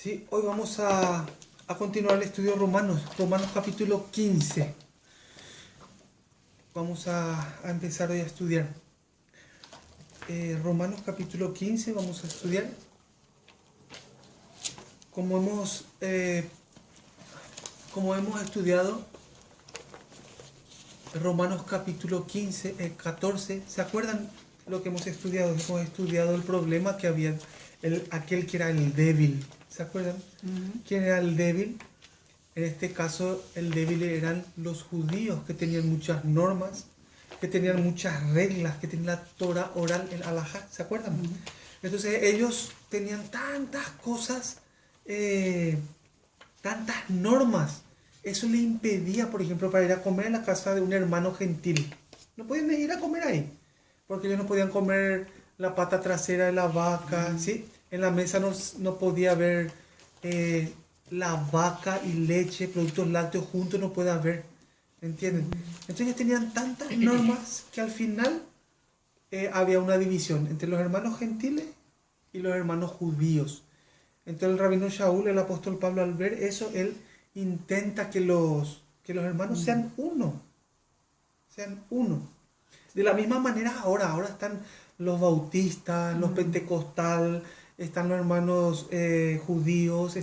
Sí, hoy vamos a continuar el estudio de Romanos, Romanos capítulo 15. Vamos a empezar hoy a estudiar. Romanos capítulo 15 vamos a estudiar. Como hemos estudiado Romanos capítulo 15, 14, ¿se acuerdan lo que hemos estudiado? Hemos estudiado el problema que había, aquel que era el débil. ¿Se acuerdan? ¿Quién era el débil? En este caso, el débil eran los judíos, que tenían muchas normas, que tenían muchas reglas, que tenían la Torah oral, el halajá, ¿se acuerdan? Entonces ellos tenían tantas cosas, tantas normas. Eso le impedía, por ejemplo, para ir a comer en la casa de un hermano gentil. No podían ir a comer ahí, porque ellos no podían comer la pata trasera de la vaca, ¿sí? En la mesa no podía haber la vaca y leche, productos lácteos juntos, no puede haber, ¿entienden? Entonces ellos tenían tantas normas que al final había una división entre los hermanos gentiles y los hermanos judíos. Entonces el rabino Shaul, el apóstol Pablo, al ver eso, él intenta que los hermanos sean uno. Sean uno. De la misma manera ahora están los bautistas, los pentecostal, están los hermanos judíos,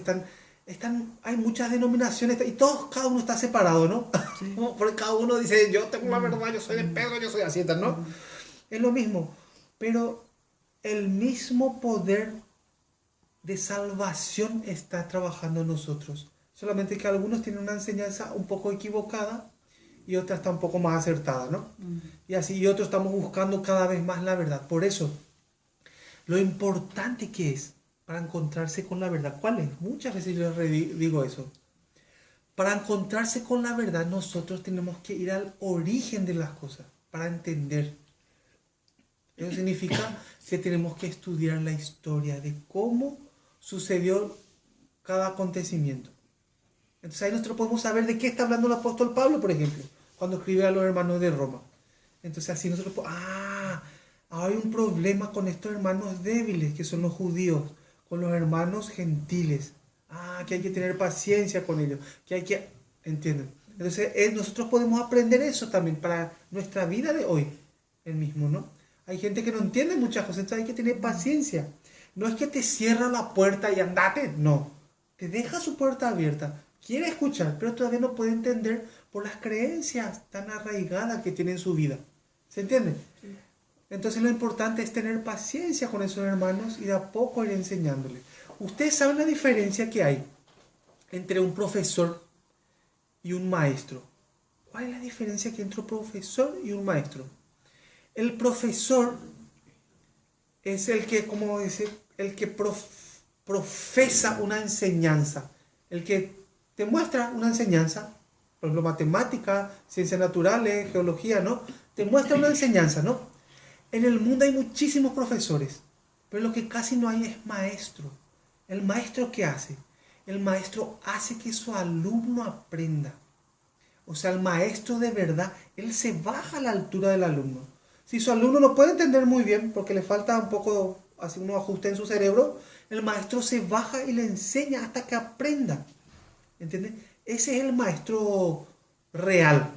hay muchas denominaciones y cada uno está separado, ¿no? Sí. Porque cada uno dice, yo tengo la verdad, yo soy de Pedro, yo soy así, ¿no? Es lo mismo, pero el mismo poder de salvación está trabajando en nosotros. Solamente que algunos tienen una enseñanza un poco equivocada y otra está un poco más acertada, ¿no? Y así, y otros estamos buscando cada vez más la verdad. Por eso, lo importante que es para encontrarse con la verdad, ¿cuál es? Muchas veces yo les digo eso. Para encontrarse con la verdad, nosotros tenemos que ir al origen de las cosas, para entender. Eso significa que tenemos que estudiar la historia de cómo sucedió cada acontecimiento. Entonces ahí nosotros podemos saber de qué está hablando el apóstol Pablo, por ejemplo, cuando escribe a los hermanos de Roma. Entonces así nosotros podemos, hay un problema con estos hermanos débiles, que son los judíos, con los hermanos gentiles. Que hay que tener paciencia con ellos, que hay que, ¿entienden? Entonces nosotros podemos aprender eso también para nuestra vida de hoy, el mismo, ¿no? Hay gente que no entiende muchas cosas, entonces hay que tener paciencia. No es que te cierra la puerta y andate, no. Te deja su puerta abierta. Quiere escuchar, pero todavía no puede entender por las creencias tan arraigadas que tiene en su vida. ¿Se entiende? Sí. Entonces lo importante es tener paciencia con esos hermanos y de a poco ir enseñándoles. Ustedes saben la diferencia que hay entre un profesor y un maestro. ¿Cuál es la diferencia que hay entre un profesor y un maestro? El profesor es el que, como dice, el que profesa una enseñanza, el que te muestra una enseñanza, por ejemplo, matemática, ciencias naturales, geología, ¿no? Te muestra una enseñanza, ¿no? En el mundo hay muchísimos profesores, pero lo que casi no hay es maestro. ¿El maestro qué hace? El maestro hace que su alumno aprenda. O sea, el maestro de verdad, él se baja a la altura del alumno. Si su alumno no puede entender muy bien, porque le falta un poco, así unos ajustes en su cerebro, el maestro se baja y le enseña hasta que aprenda. ¿Entiendes? Ese es el maestro real.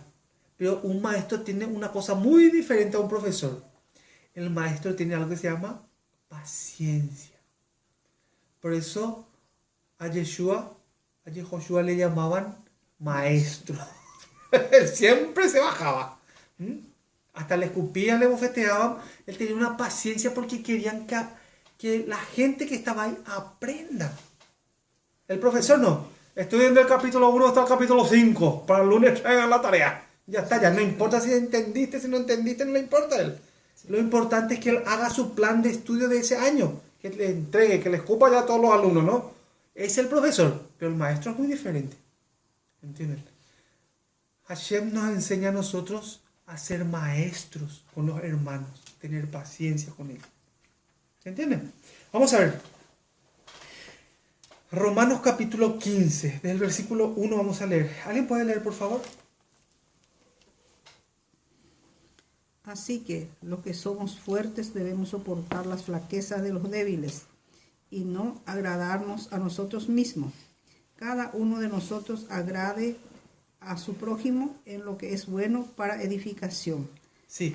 Pero un maestro tiene una cosa muy diferente a un profesor. El maestro tiene algo que se llama paciencia. Por eso a Yehoshua le llamaban maestro. Él siempre se bajaba. Hasta le escupían, le bofeteaban. Él tenía una paciencia porque querían que la gente que estaba ahí aprenda. El profesor no. Estudien del capítulo 1 hasta el capítulo 5. Para el lunes traigan la tarea. Ya está, ya no importa si entendiste, si no entendiste, no le importa a él. Lo importante es que él haga su plan de estudio de ese año. Que le entregue, que le escupa ya a todos los alumnos, ¿no? Es el profesor, pero el maestro es muy diferente. ¿Entienden? Hashem nos enseña a nosotros a ser maestros con los hermanos, tener paciencia con ellos. ¿Entienden? Vamos a ver. Romanos capítulo 15, desde el versículo 1 vamos a leer. ¿Alguien puede leer, por favor? Así que los que somos fuertes debemos soportar las flaquezas de los débiles y no agradarnos a nosotros mismos. Cada uno de nosotros agrade a su prójimo en lo que es bueno para edificación. Sí,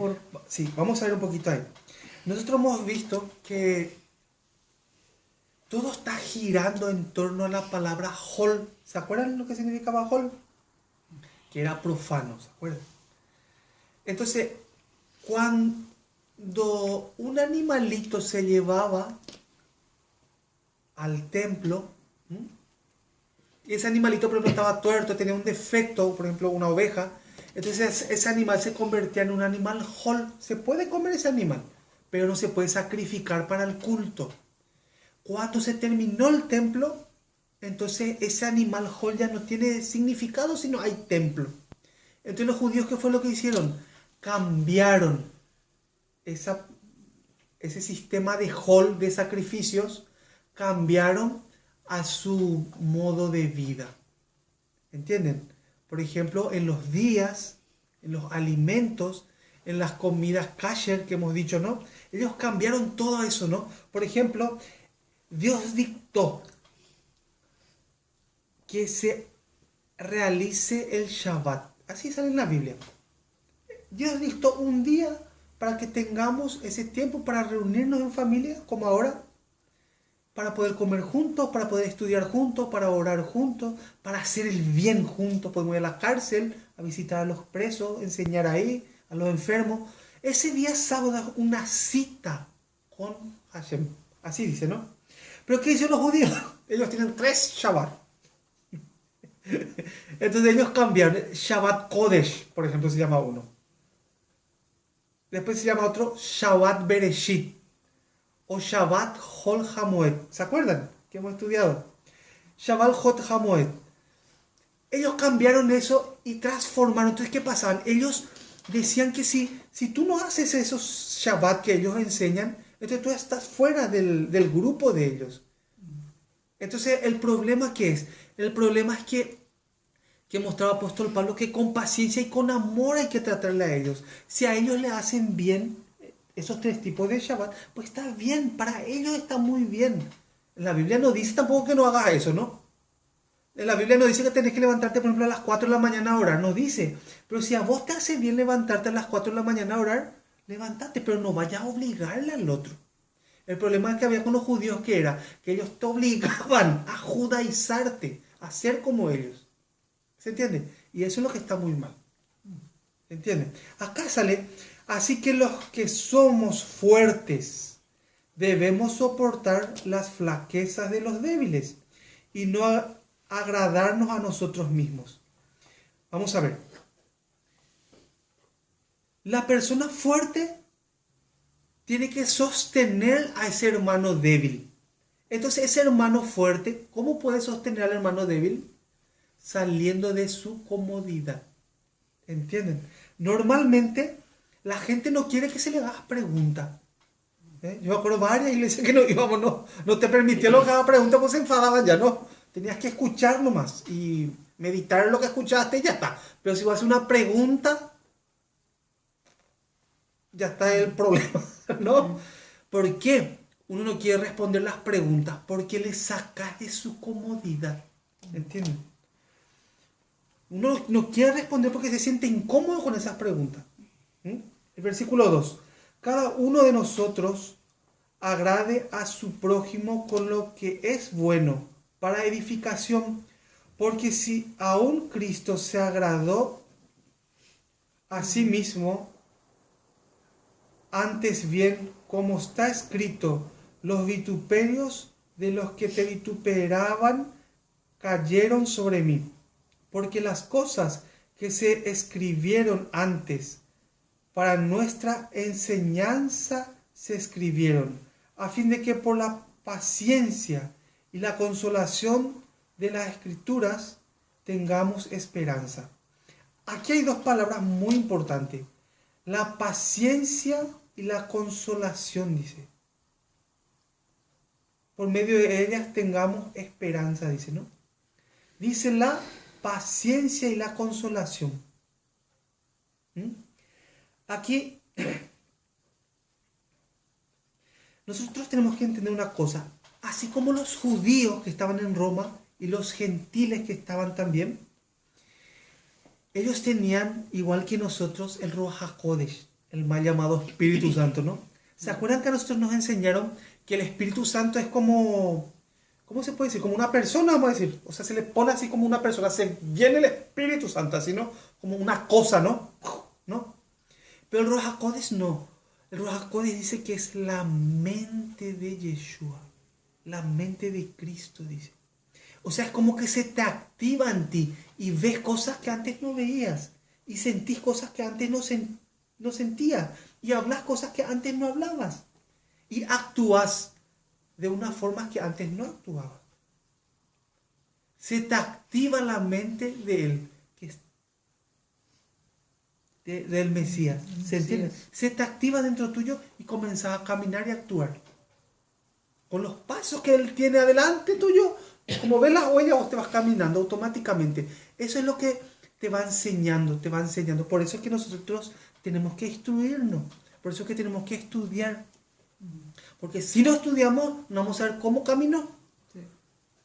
sí, vamos a ver un poquito ahí. Nosotros hemos visto que todo está girando en torno a la palabra hol. ¿Se acuerdan lo que significaba hol? Que era profano, ¿se acuerdan? Entonces, cuando un animalito se llevaba al templo, y ese animalito, por ejemplo, estaba tuerto, tenía un defecto, por ejemplo, una oveja, entonces ese animal se convertía en un animal hol. Se puede comer ese animal, pero no se puede sacrificar para el culto. Cuando se terminó el templo, entonces ese animal hol ya no tiene significado, sino hay templo. Entonces los judíos, ¿qué fue lo que hicieron? Cambiaron ese sistema de hol, de sacrificios, cambiaron a su modo de vida. ¿Entienden? Por ejemplo, en los días, en los alimentos, en las comidas kasher que hemos dicho, ¿no? Ellos cambiaron todo eso, ¿no? Por ejemplo, Dios dictó que se realice el Shabbat. Así sale en la Biblia. Dios dictó un día para que tengamos ese tiempo para reunirnos en familia, como ahora, para poder comer juntos, para poder estudiar juntos, para orar juntos, para hacer el bien juntos. Podemos ir a la cárcel, a visitar a los presos, enseñar ahí, a los enfermos. Ese día sábado es una cita con Hashem. Así dice, ¿no? Pero ¿qué dicen los judíos? Ellos tienen 3 Shabbat. Entonces ellos cambiaron. Shabbat Kodesh, por ejemplo, se llama uno. Después se llama otro Shabbat Bereshit. O Shabbat Hol Hamoed. ¿Se acuerdan? Que hemos estudiado. Shabbat Hol Hamoed. Ellos cambiaron eso y transformaron. Entonces, ¿qué pasaban? Ellos decían que si tú no haces esos Shabbat que ellos enseñan, entonces tú estás fuera del grupo de ellos. Entonces, ¿el problema qué es? El problema es que mostraba el apóstol Pablo que con paciencia y con amor hay que tratarle a ellos. Si a ellos le hacen bien esos 3 tipos de Shabbat, pues está bien, para ellos está muy bien. La Biblia no dice tampoco que no hagas eso, ¿no? En la Biblia no dice que tenés que levantarte, por ejemplo, a las 4 de la mañana a orar, no dice. Pero si a vos te hace bien levantarte a las 4 de la mañana a orar, levántate, pero no vayas a obligarle al otro. El problema que había con los judíos que era que ellos te obligaban a judaizarte, a ser como ellos. ¿Se entiende? Y eso es lo que está muy mal. ¿Se entiende? Acá sale, así que los que somos fuertes debemos soportar las flaquezas de los débiles y no agradarnos a nosotros mismos. Vamos a ver. La persona fuerte tiene que sostener a ese hermano débil. Entonces, ese hermano fuerte, ¿cómo puede sostener al hermano débil? Saliendo de su comodidad. ¿Entienden? Normalmente la gente no quiere que se le haga pregunta. Yo me acuerdo varias iglesias que no íbamos, no te permitió lo que haga pregunta, pues se enfadaban ya, no. Tenías que escuchar nomás y meditar lo que escuchaste y ya está. Pero si vas a hacer una pregunta, ya está el problema, ¿no? ¿Por qué? Uno no quiere responder las preguntas porque le sacas de su comodidad. ¿Entienden? Uno no quiere responder porque se siente incómodo con esas preguntas. El versículo 2. Cada uno de nosotros agrade a su prójimo con lo que es bueno para edificación, porque si aún Cristo se agradó a sí mismo, antes bien, como está escrito, los vituperios de los que te vituperaban cayeron sobre mí. Porque las cosas que se escribieron antes para nuestra enseñanza se escribieron, a fin de que por la paciencia y la consolación de las Escrituras tengamos esperanza. Aquí hay 2 palabras muy importantes. La paciencia y la consolación, dice. Por medio de ellas tengamos esperanza, dice, ¿no? Dice la paciencia y la consolación. Aquí nosotros tenemos que entender una cosa. así como los judíos que estaban en Roma y los gentiles que estaban también, ellos tenían, igual que nosotros, el Ruach HaKodesh, el mal llamado Espíritu Santo, ¿no? ¿Se acuerdan que a nosotros nos enseñaron que el Espíritu Santo es como, ¿cómo se puede decir? Como una persona, vamos a decir. O sea, se le pone así como una persona, se llena el Espíritu Santo, así, ¿no? Como una cosa, ¿no? ¿No? Pero el Ruach HaKodesh no. El Ruach HaKodesh dice que es la mente de Yeshua, la mente de Cristo, dice. O sea, es como que se te activa en ti y ves cosas que antes no veías y sentís cosas que antes no sentías y hablas cosas que antes no hablabas y actúas de una forma que antes no actuabas. Se te activa la mente de él, que es del Mesías. ¿Se entiende? Se te activa dentro tuyo y comienzas a caminar y actuar. Con los pasos que él tiene adelante tuyo, como ves las huellas, vos te vas caminando automáticamente. Eso es lo que te va enseñando, te va enseñando. Por eso es que nosotros tenemos que instruirnos. Por eso es que tenemos que estudiar. Porque si no estudiamos, no vamos a saber cómo caminó. Sí.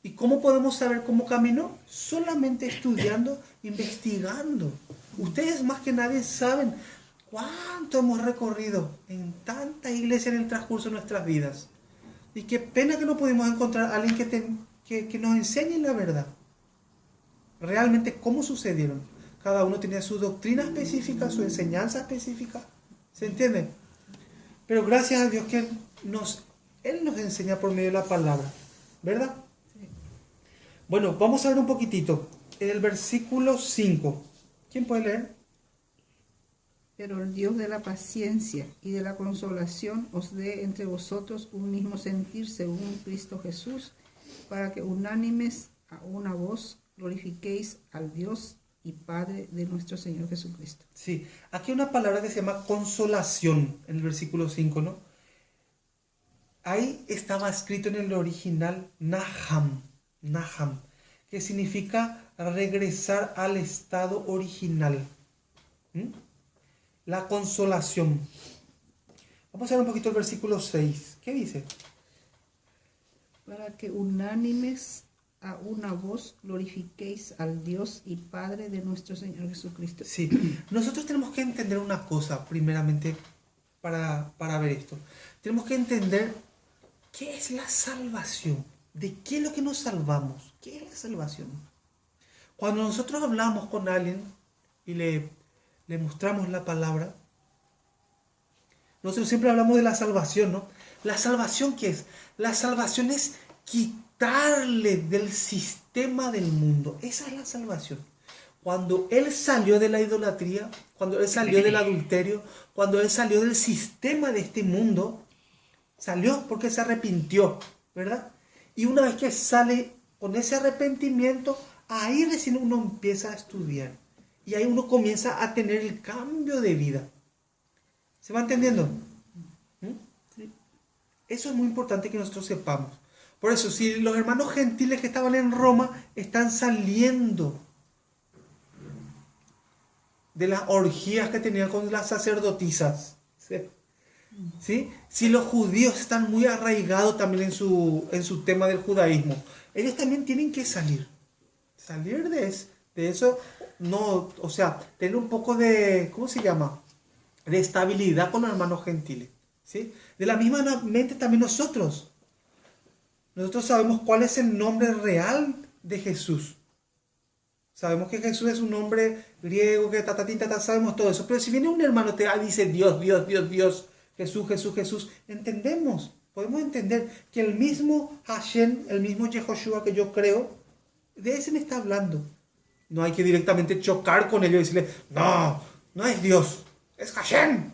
¿Y cómo podemos saber cómo caminó? Solamente estudiando, investigando. Ustedes más que nadie saben cuánto hemos recorrido en tantas iglesias en el transcurso de nuestras vidas. Y qué pena que no pudimos encontrar a alguien que nos enseñe la verdad. Realmente cómo sucedieron. Cada uno tenía su doctrina específica, su enseñanza específica. ¿Se entiende? Pero gracias a Dios que Él nos enseña por medio de la palabra. ¿Verdad? Sí. Bueno, vamos a ver un poquitito. En el versículo 5. ¿Quién puede leer? Pero el Dios de la paciencia y de la consolación os dé entre vosotros un mismo sentir según Cristo Jesús, para que unánimes a una voz glorifiquéis al Dios y Padre de nuestro Señor Jesucristo. Sí, aquí hay una palabra que se llama consolación en el versículo 5, ¿no? Ahí estaba escrito en el original Naham, que significa regresar al estado original. La consolación. Vamos a ver un poquito el versículo 6. ¿Qué dice? Para que unánimes a una voz glorifiquéis al Dios y Padre de nuestro Señor Jesucristo. Sí, nosotros tenemos que entender una cosa, primeramente, para ver esto. Tenemos que entender qué es la salvación. ¿De qué es lo que nos salvamos? ¿Qué es la salvación? Cuando nosotros hablamos con alguien y le mostramos la palabra, nosotros siempre hablamos de la salvación, ¿no? ¿La salvación qué es? La salvación es quitarle del sistema del mundo. Esa es la salvación. Cuando Él salió de la idolatría, cuando Él salió del adulterio, cuando Él salió del sistema de este mundo, salió porque se arrepintió, ¿verdad? Y una vez que sale con ese arrepentimiento, ahí recién uno empieza a estudiar. Y ahí uno comienza a tener el cambio de vida. ¿Se va entendiendo? Sí. Eso es muy importante que nosotros sepamos. Por eso, si los hermanos gentiles que estaban en Roma están saliendo de las orgías que tenían con las sacerdotisas, ¿sí? Si los judíos están muy arraigados también en su tema del judaísmo, ellos también tienen que salir de eso. No, o sea, tener un poco de, ¿cómo se llama? De estabilidad con los hermanos gentiles, ¿sí? De la misma mente también nosotros sabemos cuál es el nombre real de Jesús. Sabemos que Jesús es un nombre griego, que sabemos todo eso. Pero si viene un hermano y dice Dios, Jesús, podemos entender que el mismo Hashem, el mismo Yehoshua que yo creo, de ese me está hablando. No hay que directamente chocar con ellos y decirle, no es Dios, es Hashem,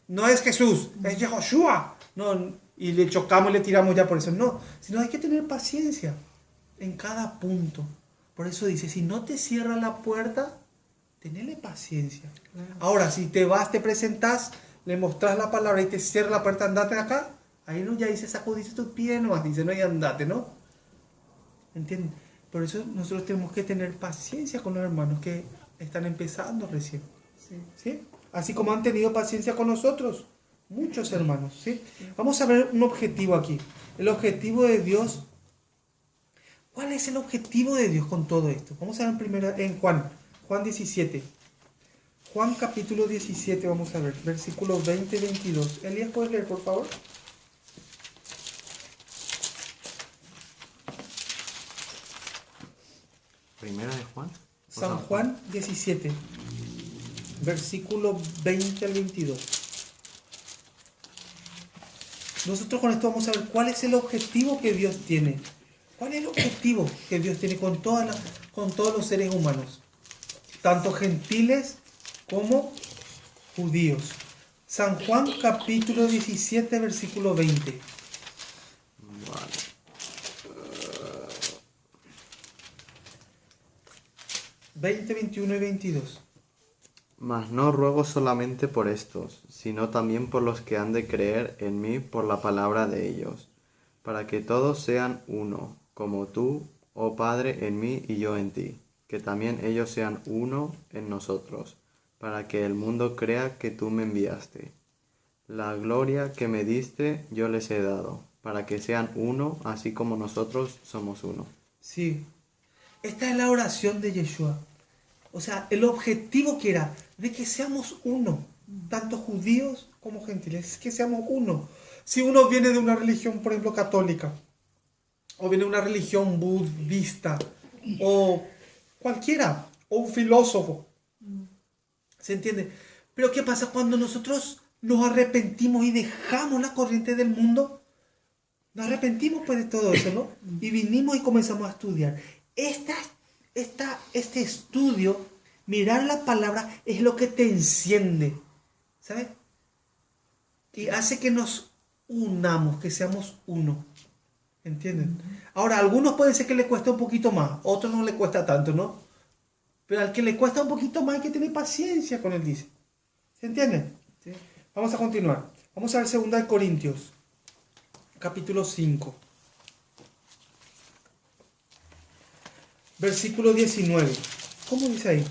no es Jesús, es Yehoshua. No, y le chocamos y le tiramos ya por eso. No, sino hay que tener paciencia en cada punto. Por eso dice, si no te cierra la puerta, tenele paciencia. Ahora, si te vas, te presentás, le mostrás la palabra y te cierra la puerta, andate acá, ahí no ya dice, sacudiste tu pie nomás, dice, no, y andate, ¿no? ¿Entienden? Por eso nosotros tenemos que tener paciencia con los hermanos que están empezando recién. ¿Sí? Así como han tenido paciencia con nosotros, muchos hermanos. ¿Sí? Vamos a ver un objetivo aquí. El objetivo de Dios. ¿Cuál es el objetivo de Dios con todo esto? Vamos a ver en Juan 17. Juan capítulo 17, vamos a ver, versículos 20 y 22. Elías, ¿puedes leer, por favor? Primera de Juan. San Juan 17, versículo 20 al 22. Nosotros con esto vamos a ver cuál es el objetivo que Dios tiene. ¿Cuál es el objetivo que Dios tiene con todos los seres humanos? Tanto gentiles como judíos. San Juan capítulo 17, versículo 20. Vale. 20, 21 y 22. Mas no ruego solamente por estos, sino también por los que han de creer en mí por la palabra de ellos, para que todos sean uno, como tú, oh Padre, en mí y yo en ti, que también ellos sean uno en nosotros, para que el mundo crea que tú me enviaste. La gloria que me diste yo les he dado, para que sean uno, así como nosotros somos uno. Sí, esta es la oración de Yeshua. O sea, el objetivo que era de que seamos uno, tanto judíos como gentiles, que seamos uno. Si uno viene de una religión, por ejemplo, católica, o viene de una religión budista, o cualquiera, o un filósofo, ¿se entiende? Pero ¿qué pasa cuando nosotros nos arrepentimos y dejamos la corriente del mundo? Nos arrepentimos pues de todo eso, ¿no? Y vinimos y comenzamos a estudiar. Este estudio, mirar la palabra, es lo que te enciende, ¿sabes? Y hace que nos unamos, que seamos uno, ¿entienden? Ahora, a algunos puede ser que le cueste un poquito más, a otros no le cuesta tanto, ¿no? Pero al que le cuesta un poquito más hay que tener paciencia con él, dice. ¿Se entiende? Sí. Vamos a continuar. Vamos a ver 2 Corintios, capítulo 5. Versículo 19. ¿Cómo dice ahí?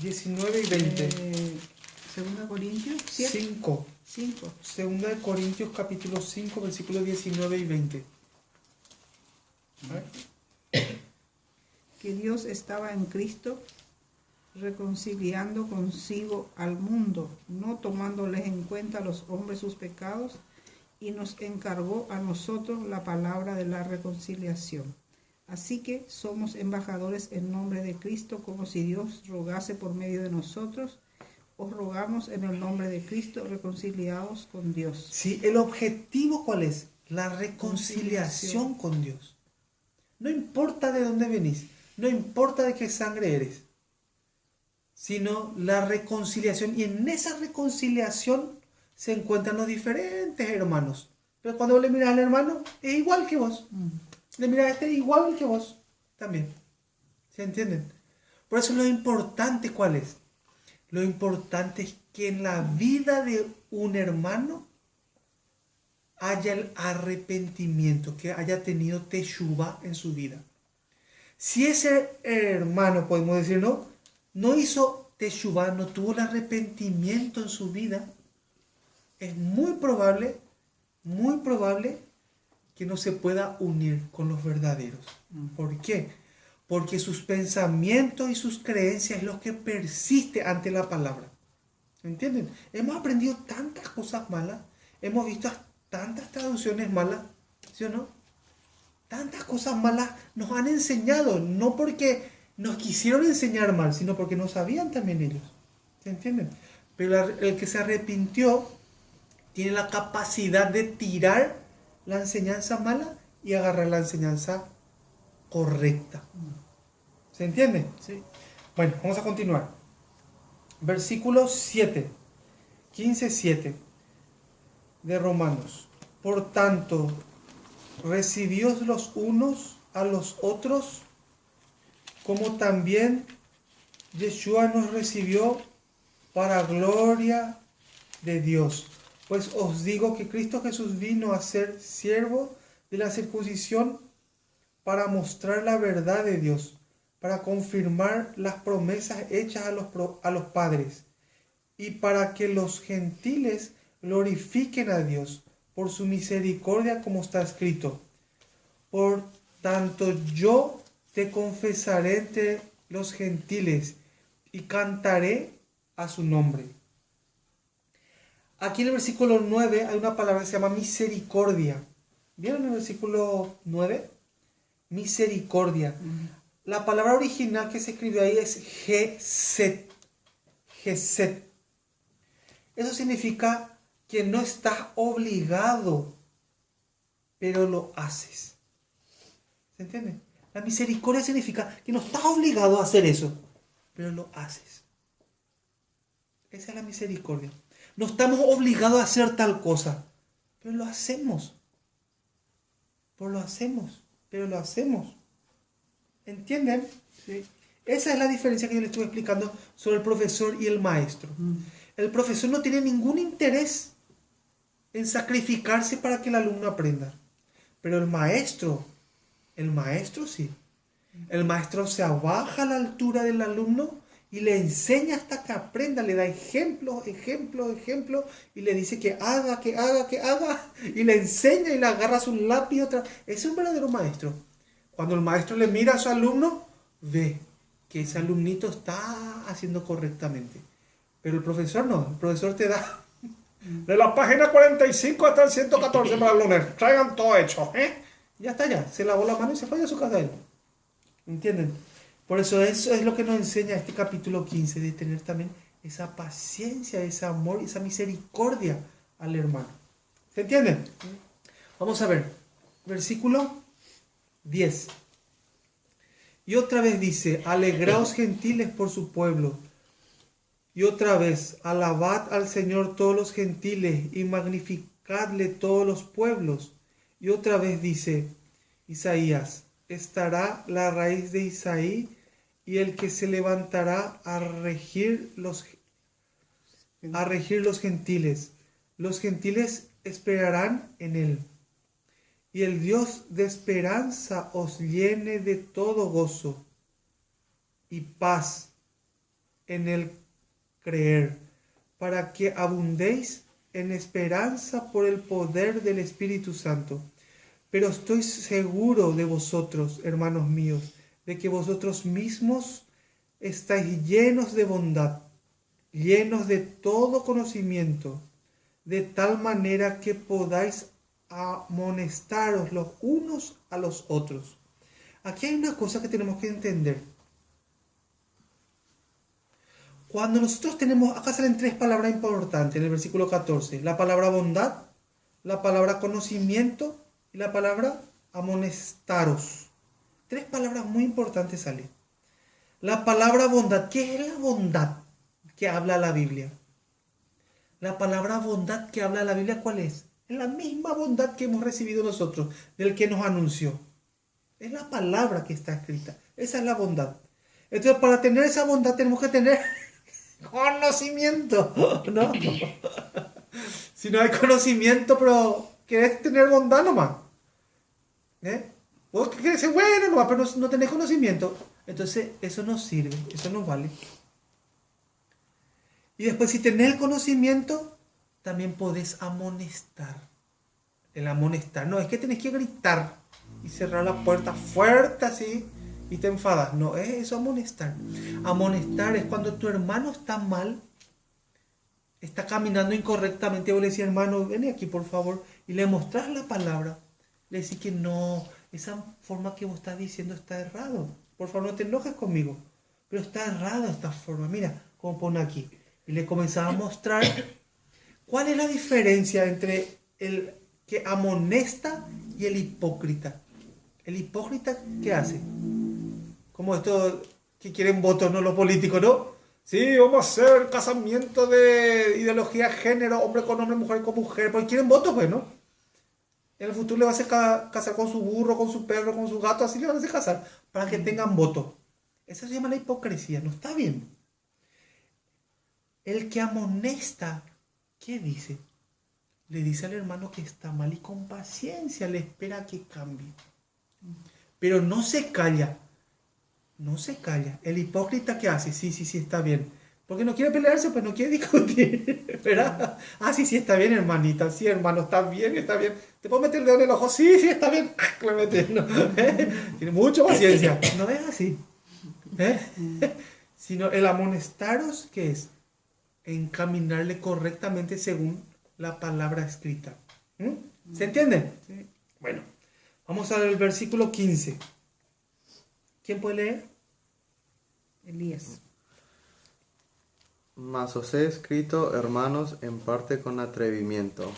19 y 20. 2 Corintios 5. 5. 2 Corintios capítulo 5, versículos 19 y 20. A ver. Que Dios estaba en Cristo reconciliando consigo al mundo, no tomándoles en cuenta a los hombres sus pecados, y nos encargó a nosotros la palabra de la reconciliación. Así que somos embajadores en nombre de Cristo, como si Dios rogase por medio de nosotros. Os rogamos en el nombre de Cristo, reconciliados con Dios. Sí, el objetivo ¿cuál es? La reconciliación con Dios. No importa de dónde venís, no importa de qué sangre eres, sino la reconciliación. Y en esa reconciliación se encuentran los diferentes hermanos. Pero cuando le miras al hermano, es igual que vos. Le miras a este igual que vos también. ¿Se entienden? Por eso lo importante, ¿cuál es? Lo importante es que en la vida de un hermano haya el arrepentimiento, que haya tenido teshuva en su vida. Si ese hermano, podemos decir, no hizo teshuva, no tuvo el arrepentimiento en su vida, es muy probable que no se pueda unir con los verdaderos. ¿Por qué? Porque sus pensamientos y sus creencias es lo que persiste ante la palabra. ¿Entienden? Hemos aprendido tantas cosas malas, hemos visto tantas traducciones malas, ¿sí o no? Tantas cosas malas nos han enseñado, no porque nos quisieron enseñar mal, sino porque no sabían también ellos. ¿Se entienden? Pero el que se arrepintió tiene la capacidad de tirar la enseñanza mala y agarrar la enseñanza correcta. ¿Se entiende? Sí. Bueno, vamos a continuar. Versículo 7, 15:7 de Romanos. Por tanto, recibíos los unos a los otros, como también Yeshua nos recibió para gloria de Dios. Pues os digo que Cristo Jesús vino a ser siervo de la circuncisión para mostrar la verdad de Dios, para confirmar las promesas hechas a los padres, y para que los gentiles glorifiquen a Dios por su misericordia, como está escrito. Por tanto yo te confesaré entre los gentiles y cantaré a su nombre. Aquí en el versículo 9 hay una palabra que se llama misericordia. ¿Vieron el versículo 9? Misericordia. La palabra original que se escribió ahí es Gesed. Gesed. Eso significa que no estás obligado, pero lo haces. ¿Se entiende? La misericordia significa que no estás obligado a hacer eso, pero lo haces. Esa es la misericordia. No estamos obligados a hacer tal cosa, pero lo hacemos. Pero lo hacemos. ¿Entienden? Sí. Esa es la diferencia que yo les estuve explicando sobre el profesor y el maestro. El profesor no tiene ningún interés en sacrificarse para que el alumno aprenda. Pero el maestro sí. El maestro se abaja a la altura del alumno y le enseña hasta que aprenda, le da ejemplo, y le dice que haga, y le enseña y le agarra su lápiz otra. Ese es un verdadero maestro. Cuando el maestro le mira a su alumno, ve que ese alumnito está haciendo correctamente. Pero el profesor no, el profesor te da de la página 45 hasta el 114 para el lunes. Traigan todo hecho, Ya está, ya. Se lavó la mano y se fue a su casa él. ¿Entienden? Por eso es lo que nos enseña este capítulo 15, de tener también esa paciencia, ese amor, esa misericordia al hermano. ¿Se entienden? Vamos a ver. Versículo 10. Y otra vez dice, alegraos gentiles por su pueblo. Y otra vez, alabad al Señor todos los gentiles y magnificadle todos los pueblos. Y otra vez dice Isaías, estará la raíz de Isaí y el que se levantará a regir los gentiles. Los gentiles esperarán en él. Y el Dios de esperanza os llene de todo gozo y paz en el creer, para que abundéis en esperanza por el poder del Espíritu Santo. Pero estoy seguro de vosotros, hermanos míos, de que vosotros mismos estáis llenos de bondad, llenos de todo conocimiento, de tal manera que podáis amonestaros los unos a los otros. Aquí hay una cosa que tenemos que entender. Cuando nosotros tenemos, acá salen tres palabras importantes en el versículo 14. La palabra bondad, la palabra conocimiento y la palabra amonestaros. Tres palabras muy importantes salen. La palabra bondad, ¿qué es la bondad que habla la Biblia? La palabra bondad que habla la Biblia, ¿cuál es? Es la misma bondad que hemos recibido nosotros, del que nos anunció. Es la palabra que está escrita. Esa es la bondad. Entonces, para tener esa bondad tenemos que tener conocimiento, ¿no? Si no hay conocimiento, pero querés tener bondad nomás. Vos querés ser bueno nomás, pero no tenés conocimiento. Entonces, eso no sirve, eso no vale. Y después, si tenés el conocimiento, también podés amonestar. El amonestar, no es que tenés que gritar y cerrar la puerta fuerte así y te enfadas. No, es eso amonestar. Amonestar es cuando tu hermano está mal, está caminando incorrectamente. Vos le decís, hermano, ven aquí por favor, y le mostrás la palabra. Le decís que no, esa forma que vos estás diciendo está errado. Por favor, no te enojes conmigo, pero está errado esta forma. Mira, como pone aquí. Y le comenzaba a mostrar cuál es la diferencia entre el que amonesta y el hipócrita. El hipócrita, ¿qué hace? Como esto que quieren votos, ¿no? Los políticos, ¿no? Sí, vamos a hacer casamiento de ideología género, hombre con hombre, mujer con mujer, porque quieren votos, pues, ¿no? En el futuro le vas a casar con su burro, con su perro, con su gato, así le van a hacer casar, para que tengan votos. Eso se llama la hipocresía, no está bien. El que amonesta, ¿qué dice? Le dice al hermano que está mal y con paciencia le espera que cambie. Pero no se calla. No se calla. El hipócrita, ¿qué hace? Sí, está bien. Porque no quiere pelearse, pues no quiere discutir, ¿verdad? Ah, sí, sí, está bien, hermanita, sí, hermano, está bien, está bien. ¿Te puedo meter el dedo en el ojo? Sí, sí, está bien. Me metes, ¿no? Tiene mucha paciencia. No es así, ¿eh? Sino el amonestaros, ¿qué es? Encaminarle correctamente según la palabra escrita. ¿Se entiende? Sí. Bueno, vamos a ver el versículo 15. ¿Quién puede leer? Elías. Mas os he escrito, hermanos, en parte con atrevimiento,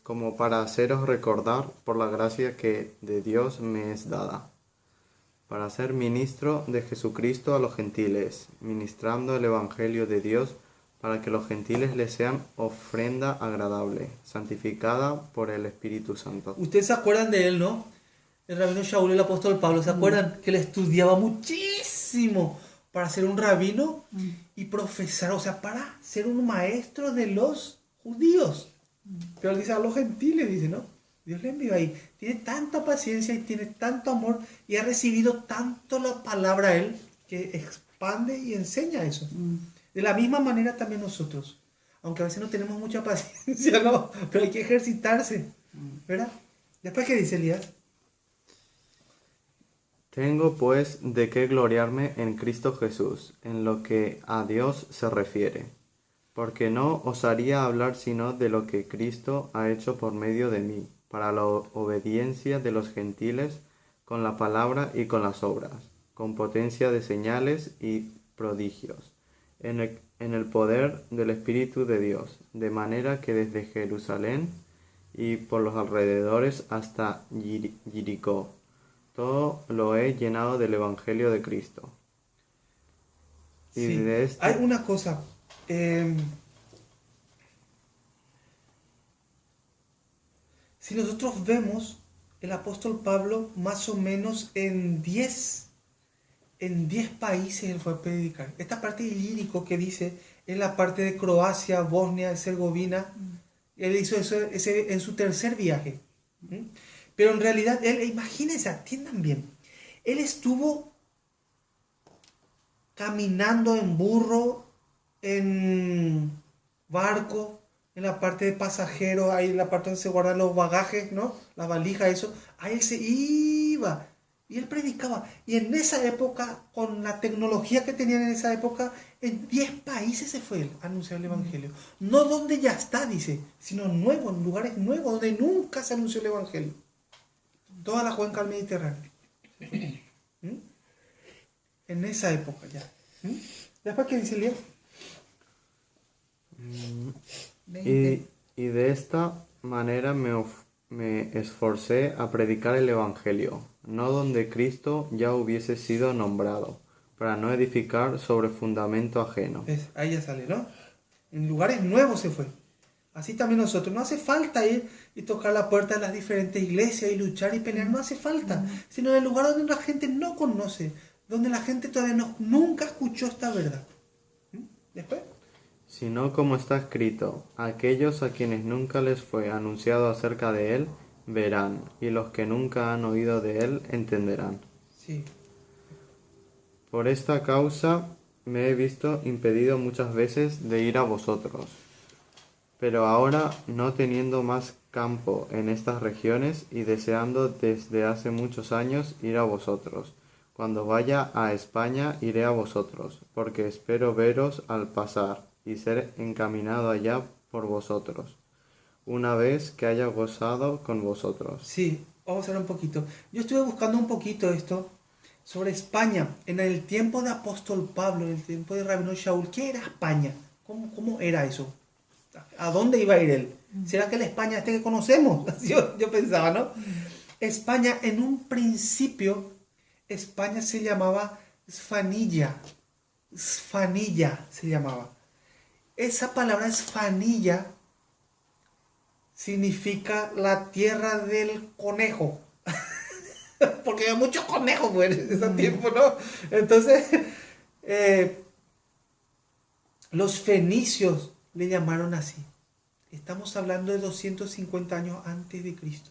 como para haceros recordar por la gracia que de Dios me es dada, para ser ministro de Jesucristo a los gentiles, ministrando el Evangelio de Dios, para que los gentiles le sean ofrenda agradable, santificada por el Espíritu Santo. Ustedes se acuerdan de él, ¿no? El rabino Shaul, el apóstol Pablo, ¿se acuerdan? Que él estudiaba muchísimo para ser un rabino y profesar, o sea, para ser un maestro de los judíos. Pero él dice a los gentiles, dice, ¿no? Dios le envió ahí. Tiene tanta paciencia y tiene tanto amor y ha recibido tanto la palabra a él que expande y enseña eso. De la misma manera también nosotros. Aunque a veces no tenemos mucha paciencia, ¿no? Pero hay que ejercitarse, ¿verdad? Después, ¿qué dice Elías? Tengo pues de qué gloriarme en Cristo Jesús, en lo que a Dios se refiere, porque no osaría hablar sino de lo que Cristo ha hecho por medio de mí, para la obediencia de los gentiles, con la palabra y con las obras, con potencia de señales y prodigios, en el poder del Espíritu de Dios, de manera que desde Jerusalén y por los alrededores hasta Jericó, todo lo he llenado del Evangelio de Cristo. Y Sí, de este... hay una cosa. Si nosotros vemos el apóstol Pablo más o menos en 10 países él fue a predicar. Esta parte de Ilírico que dice es la parte de Croacia, Bosnia, Herzegovina. Él hizo eso en su tercer viaje. Pero en realidad, él, imagínense, atiendan bien, él estuvo caminando en burro, en barco, en la parte de pasajeros, ahí en la parte donde se guardan los bagajes, ¿no? La valija, eso. Ahí él se iba y él predicaba. Y en esa época, con la tecnología que tenían en esa época, en 10 países se fue él a anunciar el Evangelio. No donde ya está, dice, sino nuevo, en lugares nuevos, donde nunca se anunció el Evangelio. Toda la cuenca del Mediterráneo. En esa época ya. Después, ¿qué dice Elías? 20. Y de esta manera me esforcé a predicar el Evangelio, no donde Cristo ya hubiese sido nombrado, para no edificar sobre fundamento ajeno. Ahí ya sale, ¿no? En lugares nuevos se fue. Así también nosotros. No hace falta ir y tocar la puerta de las diferentes iglesias y luchar y pelear. No hace falta. Sino en el lugar donde la gente no conoce. Donde la gente todavía nunca escuchó esta verdad. Después. Sino como está escrito, aquellos a quienes nunca les fue anunciado acerca de él, verán, y los que nunca han oído de él, entenderán. Sí. Por esta causa me he visto impedido muchas veces de ir a vosotros. Pero ahora, no teniendo más campo en estas regiones y deseando desde hace muchos años ir a vosotros, cuando vaya a España iré a vosotros, porque espero veros al pasar y ser encaminado allá por vosotros, una vez que haya gozado con vosotros. Sí, vamos a ver un poquito. Yo estuve buscando un poquito esto sobre España. En el tiempo de apóstol Pablo, en el tiempo de Rabino Shaul, ¿qué era España? ¿Cómo era eso? ¿A dónde iba a ir él? ¿Será que la España que conocemos? Yo pensaba, ¿no? España, en un principio, España se llamaba Sfanilla. Sfanilla se llamaba. Esa palabra Sfanilla significa la tierra del conejo. Porque había muchos conejos pues, en ese tiempo, ¿no? Entonces, los fenicios le llamaron así. Estamos hablando de 250 años antes de Cristo.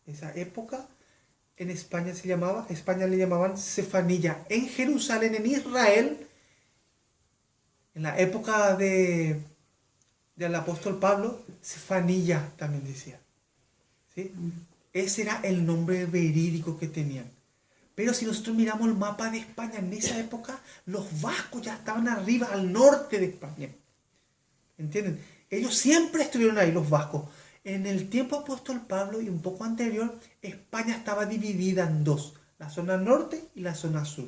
Esa época en España le llamaban Sefanilla. En Jerusalén, en Israel, En la época del apóstol Pablo, Sefanía también decía. ¿Sí? Ese era el nombre verídico que tenían. Pero si nosotros miramos el mapa de España en esa época, los vascos ya estaban arriba, al norte de España. ¿Entienden? Ellos siempre estuvieron ahí, los vascos. En el tiempo apóstol Pablo y un poco anterior, España estaba dividida en dos, la zona norte y la zona sur.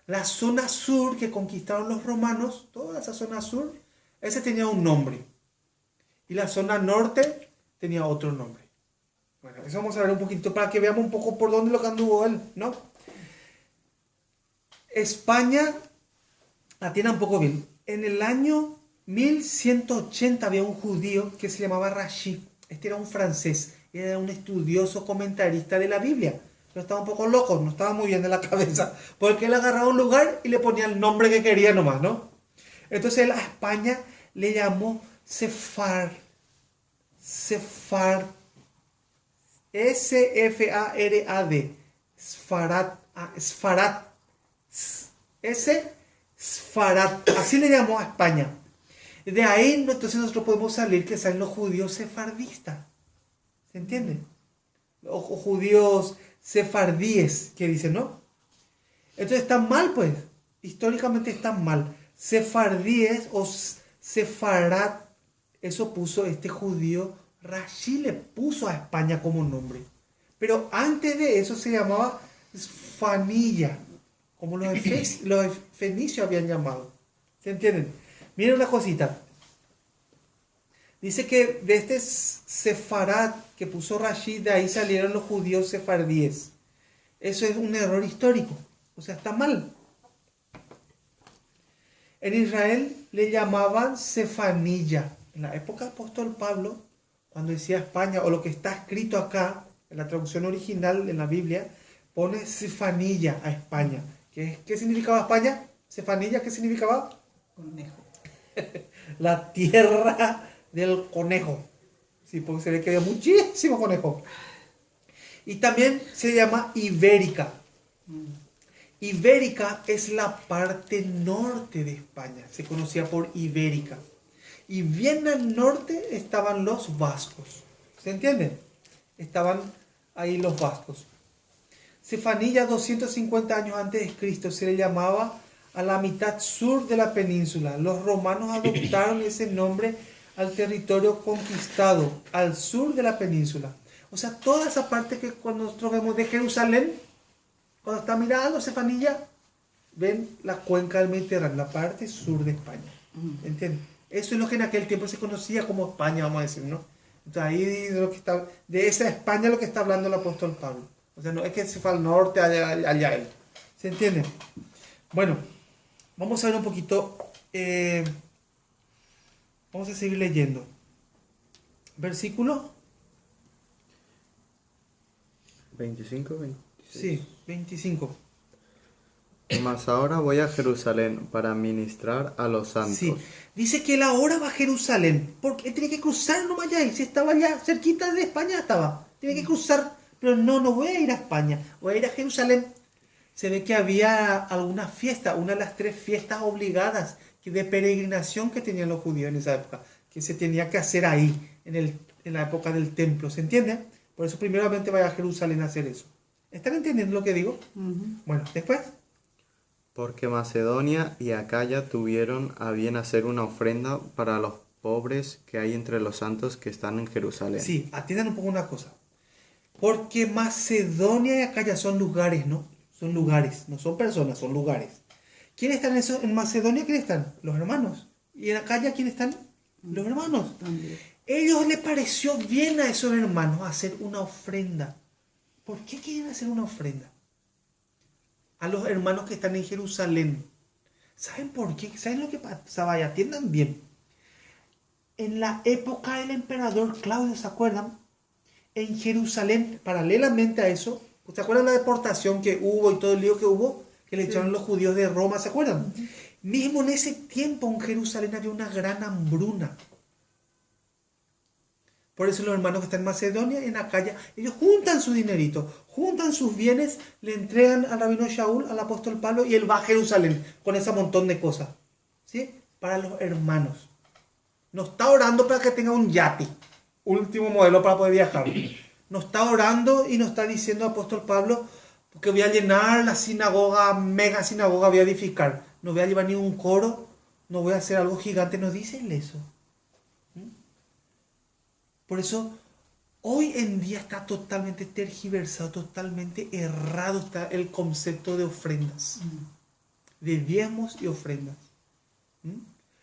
La zona sur que conquistaron los romanos, toda esa zona sur, ese tenía un nombre. Y la zona norte tenía otro nombre. Bueno, eso vamos a ver un poquito para que veamos un poco por dónde lo que anduvo él, ¿no? España la tiene un poco bien. En el año 1180 había un judío que se llamaba Rashid. Este era un francés, era un estudioso comentarista de la Biblia. Pero estaba un poco loco, no estaba muy bien de la cabeza, porque él agarraba un lugar y le ponía el nombre que quería nomás, ¿no? Entonces él a España le llamó Sefard. S-F-A-R-A-D. Sfarad. Sfarad. Así le llamó a España. De ahí entonces nosotros podemos salir que salen los judíos sefardistas. ¿Se entiende? O judíos sefardíes, que dicen, ¿no? Entonces están mal, pues. Históricamente están mal. Sefardíes o Sefarad, eso puso este judío. Rashid le puso a España como nombre. Pero antes de eso se llamaba Sfanilla, como los fenicios habían llamado. ¿Se entienden? Miren una cosita. Dice que de este Sefarad que puso Rashid, de ahí salieron los judíos sefardíes. Eso es un error histórico. O sea, está mal. En Israel le llamaban Sefanilla. En la época del apóstol Pablo, cuando decía España, o lo que está escrito acá, en la traducción original en la Biblia, pone Sefanilla a España. ¿Qué significaba España? Sefanilla, ¿qué significaba? Conejo. La tierra del conejo. Sí, porque se ve que había muchísimo conejo. Y también se llama Ibérica. Ibérica es la parte norte de España. Se conocía por Ibérica. Y bien al norte estaban los vascos. ¿Se entiende? Estaban ahí los vascos. Sefanilla, 250 años antes de Cristo, se le llamaba a la mitad sur de la península. Los romanos adoptaron ese nombre al territorio conquistado, al sur de la península. O sea, toda esa parte que cuando nosotros vemos de Jerusalén, cuando está mirando Sefanilla, ven la cuenca del Mediterráneo, la parte sur de España. ¿Entienden? Eso es lo que en aquel tiempo se conocía como España, vamos a decir, ¿no? Entonces ahí de esa España lo que está hablando el apóstol Pablo. O sea, no es que se fue al norte, allá él. ¿Se entiende? Bueno, vamos a ver un poquito. Vamos a seguir leyendo. Versículo 25, 26. Sí, 25. Mas ahora voy a Jerusalén para ministrar a los santos. Sí, dice que él ahora va a Jerusalén, porque él tiene que cruzar nomás allá, y si estaba allá cerquita de España estaba, tiene que cruzar, pero no voy a ir a España, voy a ir a Jerusalén. Se ve que había alguna fiesta, una de las 3 fiestas obligadas de peregrinación que tenían los judíos en esa época, que se tenía que hacer ahí, en la época del templo, ¿se entiende? Por eso primeramente vaya a Jerusalén a hacer eso. ¿Están entendiendo lo que digo? Bueno, después. Porque Macedonia y Acaya tuvieron a bien hacer una ofrenda para los pobres que hay entre los santos que están en Jerusalén. Sí, atiendan un poco una cosa. Porque Macedonia y Acaya son lugares, ¿no? Son lugares, no son personas, son lugares. ¿Quiénes están en Macedonia? ¿Quiénes están? Los hermanos. ¿Y en Acaya quiénes están? Los hermanos. También. Ellos les pareció bien a esos hermanos hacer una ofrenda. ¿Por qué quieren hacer una ofrenda? A los hermanos que están en Jerusalén. ¿Saben por qué? ¿Saben lo que pasaba? Y atiendan bien. En la época del emperador Claudio, ¿se acuerdan? En Jerusalén, paralelamente a eso, ¿se acuerdan la deportación que hubo y todo el lío que hubo? Que le echaron los judíos de Roma, ¿se acuerdan? Mismo en ese tiempo en Jerusalén había una gran hambruna. Por eso los hermanos que están en Macedonia y en Acaya, ellos juntan su dinerito, juntan sus bienes, le entregan al rabino Shaul, al apóstol Pablo, y él va a Jerusalén con ese montón de cosas. ¿sí? Para los hermanos. No está orando para que tenga un yate, último modelo para poder viajar. No está orando y no está diciendo apóstol Pablo que voy a llenar la sinagoga, mega sinagoga, voy a edificar. No voy a llevar ni un coro, no voy a hacer algo gigante. No dice él eso. Por eso, hoy en día está totalmente tergiversado, totalmente errado está el concepto de ofrendas. De diezmos y ofrendas.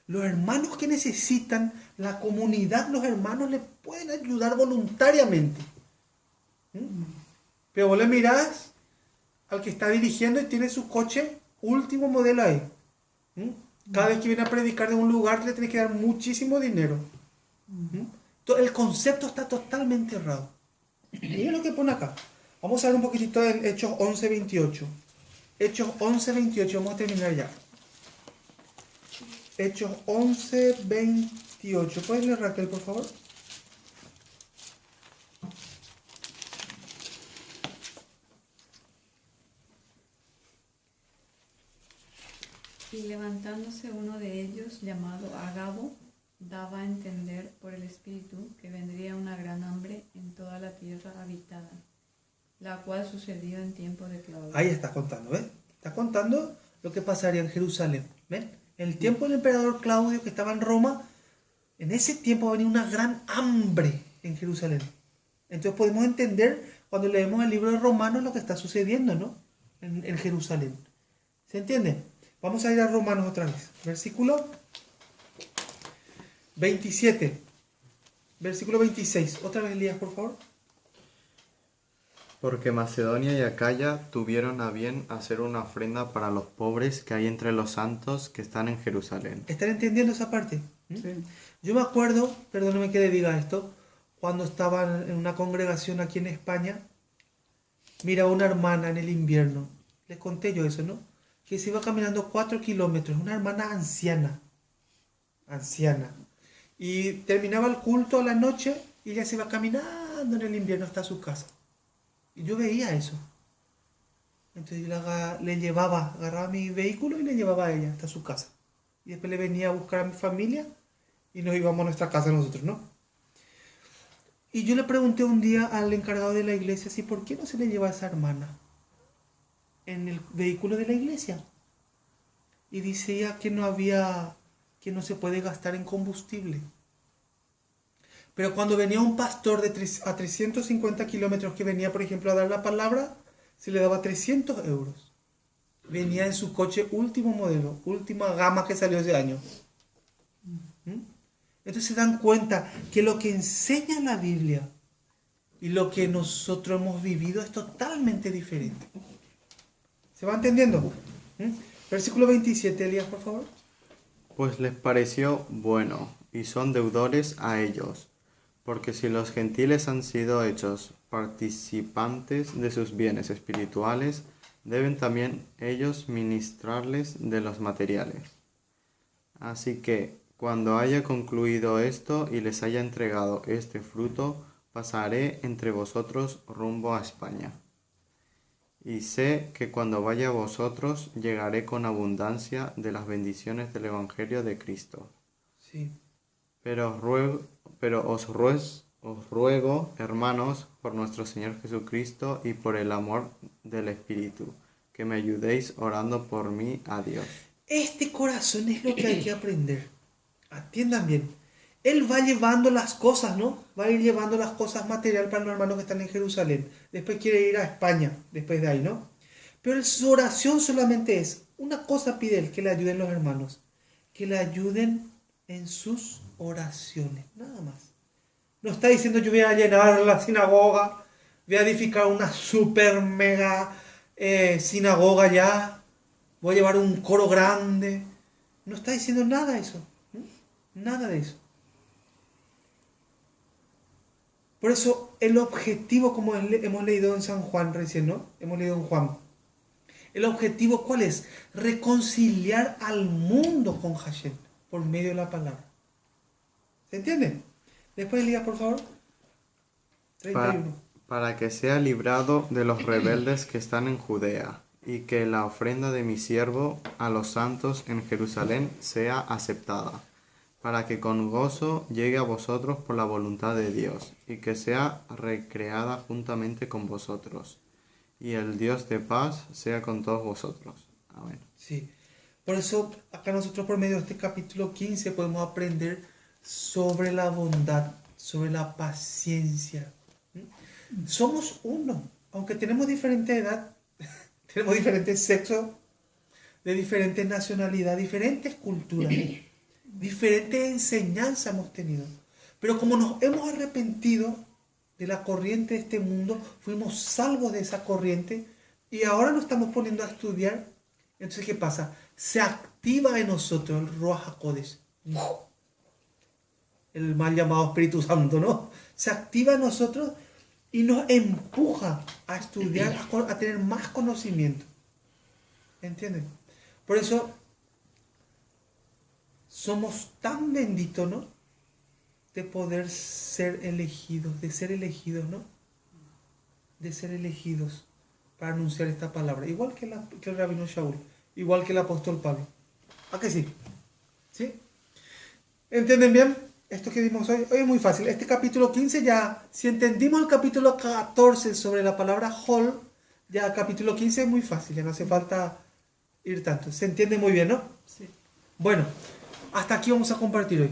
Los hermanos que necesitan, la comunidad, los hermanos les pueden ayudar voluntariamente. Pero vos le mirás al que está dirigiendo y tiene su coche último modelo ahí. Cada vez que viene a predicar de un lugar le tenés que dar muchísimo dinero. El concepto está totalmente errado. Miren lo que pone acá. Vamos a ver un poquitito en Hechos 11:28. Hechos 11:28, vamos a terminar ya. Hechos 11:28. ¿Puedes leer, Raquel, por favor? Y levantándose uno de ellos, llamado Agabo, daba a entender por el Espíritu que vendría una gran hambre en toda la tierra habitada, la cual sucedió en tiempo de Claudio. Ahí está contando, ¿ven? Está contando lo que pasaría en Jerusalén, ¿ven? En el tiempo del emperador Claudio, que estaba en Roma, en ese tiempo venía una gran hambre en Jerusalén. Entonces podemos entender, cuando leemos el libro de Romanos, lo que está sucediendo, ¿no? En Jerusalén. ¿Se entiende? Vamos a ir a Romanos otra vez. Versículo 27. Versículo 26. Otra vez, Elías, por favor. Porque Macedonia y Acaya tuvieron a bien hacer una ofrenda para los pobres que hay entre los santos que están en Jerusalén. ¿Están entendiendo esa parte? Sí. Yo me acuerdo, perdóneme que le diga esto, cuando estaba en una congregación aquí en España, mira una hermana en el invierno. Les conté yo eso, ¿no? Que se iba caminando 4 kilómetros, una hermana anciana. Y terminaba el culto a la noche y ella se iba caminando en el invierno hasta su casa. Y yo veía eso. Entonces yo le llevaba, agarraba mi vehículo y le llevaba a ella hasta su casa. Y después le venía a buscar a mi familia y nos íbamos a nuestra casa nosotros, ¿no? Y yo le pregunté un día al encargado de la iglesia si por qué no se le lleva a esa hermana en el vehículo de la iglesia. Y dice ella que no se puede gastar en combustible. Pero cuando venía un pastor a 350 kilómetros que venía, por ejemplo, a dar la palabra, se le daba 300 euros. Venía en su coche último modelo, última gama que salió ese año. Entonces se dan cuenta que lo que enseña la Biblia y lo que nosotros hemos vivido es totalmente diferente. ¿Se va entendiendo? Versículo 27, Elías, por favor. Pues les pareció bueno, y son deudores a ellos, porque si los gentiles han sido hechos participantes de sus bienes espirituales, deben también ellos ministrarles de los materiales. Así que, cuando haya concluido esto y les haya entregado este fruto, pasaré entre vosotros rumbo a España. Y sé que cuando vaya a vosotros llegaré con abundancia de las bendiciones del Evangelio de Cristo. Sí. Pero os ruego, hermanos, por nuestro Señor Jesucristo y por el amor del Espíritu, que me ayudéis orando por mí a Dios. Este corazón es lo que hay que aprender. Atiendan bien. Él va llevando las cosas, ¿no? Va a ir llevando las cosas material para los hermanos que están en Jerusalén. Después quiere ir a España, después de ahí, ¿no? Pero su oración solamente es, una cosa pide él, que le ayuden los hermanos. Que le ayuden en sus oraciones, nada más. No está diciendo yo voy a llenar la sinagoga, voy a edificar una super mega sinagoga ya, voy a llevar un coro grande. No está diciendo nada de eso. Nada de eso. Por eso el objetivo, como hemos leído en San Juan recién, ¿no? Hemos leído en Juan. El objetivo, ¿cuál es? Reconciliar al mundo con Hashem por medio de la palabra. ¿Se entiende? Después, Elías, por favor. 31. Para que sea librado de los rebeldes que están en Judea, y que la ofrenda de mi siervo a los santos en Jerusalén sea aceptada, para que con gozo llegue a vosotros por la voluntad de Dios, y que sea recreada juntamente con vosotros. Y el Dios de paz sea con todos vosotros. Amén. Sí. Por eso acá nosotros por medio de este capítulo 15 podemos aprender sobre la bondad, sobre la paciencia. Somos uno, aunque tenemos diferente edad, tenemos diferentes sexos, de diferentes nacionalidades, diferentes culturas, diferentes enseñanzas hemos tenido. Pero como nos hemos arrepentido de la corriente de este mundo, fuimos salvos de esa corriente y ahora nos estamos poniendo a estudiar. Entonces, ¿qué pasa? Se activa en nosotros el Ruach HaKodesh, el mal llamado Espíritu Santo, ¿no? Se activa en nosotros y nos empuja a estudiar, a tener más conocimiento. ¿Entienden? Por eso somos tan benditos, ¿no? De poder ser elegidos, de ser elegidos, ¿no? De ser elegidos para anunciar esta palabra. Igual que el rabino Shaul, igual que el apóstol Pablo. ¿A que sí? ¿Sí? ¿Entienden bien? Esto que vimos hoy es muy fácil. Este capítulo 15 ya, si entendimos el capítulo 14 sobre la palabra Hol, ya el capítulo 15 es muy fácil, ya no hace falta ir tanto. Se entiende muy bien, ¿no? Sí. Bueno, hasta aquí vamos a compartir hoy.